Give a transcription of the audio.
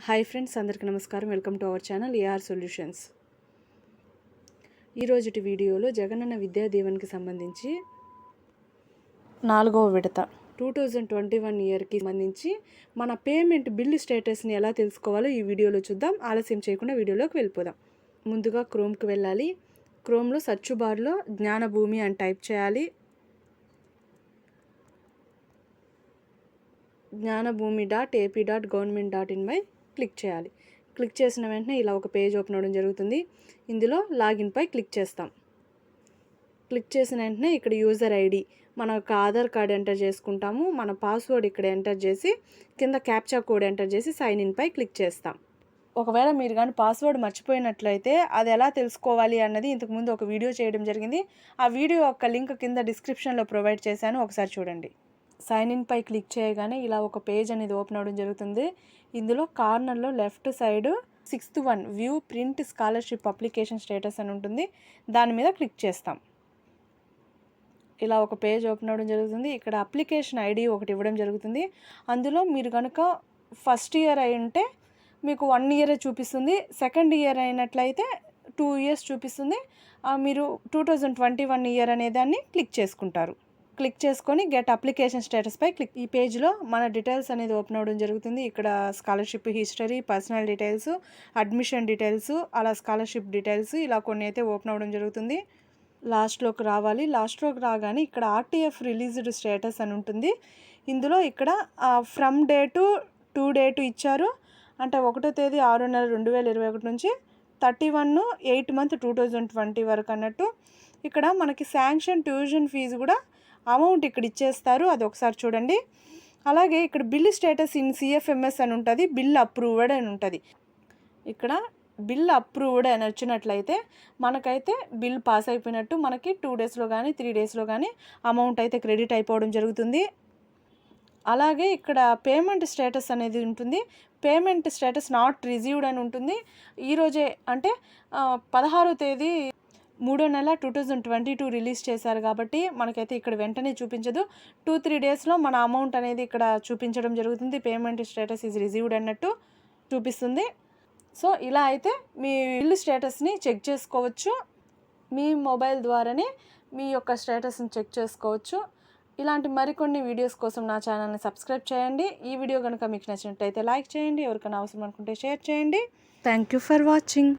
Hi friends, అందరికీ నమస్కారం. Welcome to our channel AR solutions. ఈరోజుటి వీడియోలో జగనన్న విద్యా దీవెనకి సంబంధించి 4వ విడత 2021 ఇయర్కి సంబంధించి మన పేమెంట్ బిల్లు స్టేటస్ని ఎలా తెలుసుకోవాలో ఈ వీడియోలో చూద్దాం. ఆలస్యం చేయకుండా వీడియోలోకి వెళ్ళిపోదాం. ముందుగా క్రోమ్కి వెళ్ళాలి. క్రోమ్లో సర్చ్ బార్లో జ్ఞానభూమి అని టైప్ చేయాలి. జ్ఞానభూమి.ap.government.in పై క్లిక్ చేయాలి. క్లిక్ చేసిన వెంటనే ఇలా ఒక పేజ్ ఓపెన్ అవ్వడం జరుగుతుంది. ఇందులో లాగిన్ పై క్లిక్ చేస్తాం. క్లిక్ చేసిన వెంటనే ఇక్కడ యూజర్ ఐడి, మన యొక్క ఆధార్ కార్డ్ ఎంటర్ చేసుకుంటాము. మన పాస్వర్డ్ ఇక్కడ ఎంటర్ చేసి కింద క్యాప్చా కోడ్ ఎంటర్ చేసి సైన్ ఇన్ పై క్లిక్ చేస్తాం. ఒకవేళ మీరు కానీ పాస్వర్డ్ మర్చిపోయినట్లయితే అది ఎలా తెలుసుకోవాలి అన్నది ఇంతకుముందు ఒక వీడియో చేయడం జరిగింది. ఆ వీడియో యొక్క లింక్ కింద డిస్క్రిప్షన్లో ప్రొవైడ్ చేశాను, ఒకసారి చూడండి. సైన్ ఇన్ పై క్లిక్ చేయగానే ఇలా ఒక పేజ్ అనేది ఓపెన్ అవ్వడం జరుగుతుంది. ఇందులో కార్నర్లో left side 6th one view print scholarship application status అని ఉంటుంది. దాని మీద క్లిక్ చేస్తాం. ఇలా ఒక పేజ్ ఓపెన్ అవ్వడం జరుగుతుంది. ఇక్కడ అప్లికేషన్ ఐడి ఒకటి ఇవ్వడం జరుగుతుంది. అందులో మీరు కనుక ఫస్ట్ ఇయర్ అయి ఉంటే మీకు 1 ఇయర్ చూపిస్తుంది. సెకండ్ ఇయర్ అయినట్లయితే 2 ఇయర్స్ చూపిస్తుంది. మీరు 2021 ఇయర్ అనే దాన్ని క్లిక్ చేసుకుంటారు. క్లిక్ చేసుకొని గెట్ అప్లికేషన్ స్టేటస్ పై క్లిక్. ఈ పేజ్లో మన డీటెయిల్స్ అనేది ఓపెన్ అవ్వడం జరుగుతుంది. ఇక్కడ scholarship history, personal details, admission details, అలా స్కాలర్షిప్ డీటెయిల్స్ ఇలా కొన్ని అయితే ఓపెన్ అవ్వడం జరుగుతుంది. లాస్ట్లోకి రావాలి. లాస్ట్లోకి రాగానే ఇక్కడ ఆర్టీఎఫ్ రిలీజ్డ్ స్టేటస్ అని ఉంటుంది. ఇందులో ఇక్కడ ఫ్రమ్ డేటు టు డేటు ఇచ్చారు. అంటే 1వ తేదీ 6వ నెల 2021 నుంచి 31/8/2020 వరకు అన్నట్టు. ఇక్కడ మనకి శాంక్షన్ ట్యూషన్ ఫీజు కూడా అమౌంట్ ఇక్కడ ఇచ్చేస్తారు, అది ఒకసారి చూడండి. అలాగే ఇక్కడ బిల్ స్టేటస్ ఇన్ సిఎఫ్ఎంఎస్ అని ఉంటుంది, బిల్ అప్రూవ్డ్ అని ఉంటుంది. ఇక్కడ బిల్ అప్రూవ్డ్ అని వచ్చినట్లయితే మనకైతే బిల్ పాస్ అయిపోయినట్టు. మనకి 2 డేస్లో కానీ 3 డేస్లో కానీ అమౌంట్ అయితే క్రెడిట్ అయిపోవడం జరుగుతుంది. అలాగే ఇక్కడ పేమెంట్ స్టేటస్ అనేది ఉంటుంది. పేమెంట్ స్టేటస్ నాట్ రిసీవ్డ్ అని ఉంటుంది. ఈరోజే అంటే 16వ తేదీ 3వ నెల 2022 రిలీజ్ చేశారు కాబట్టి మనకైతే ఇక్కడ వెంటనే చూపించదు. 2-3 డేస్లో మన అమౌంట్ అనేది ఇక్కడ చూపించడం జరుగుతుంది. పేమెంట్ స్టేటస్ ఈజ్ రిసీవ్డ్ అన్నట్టు చూపిస్తుంది. సో ఇలా అయితే మీ బిల్ స్టేటస్ని చెక్ చేసుకోవచ్చు. మీ మొబైల్ ద్వారానే మీ యొక్క స్టేటస్ని చెక్ చేసుకోవచ్చు. ఇలాంటి మరికొన్ని వీడియోస్ కోసం నా ఛానల్ని సబ్స్క్రైబ్ చేయండి. ఈ వీడియో కనుక మీకు నచ్చినట్లయితే లైక్ చేయండి. ఎవరికైనా అవసరం అనుకుంటే షేర్ చేయండి. Thank you for watching.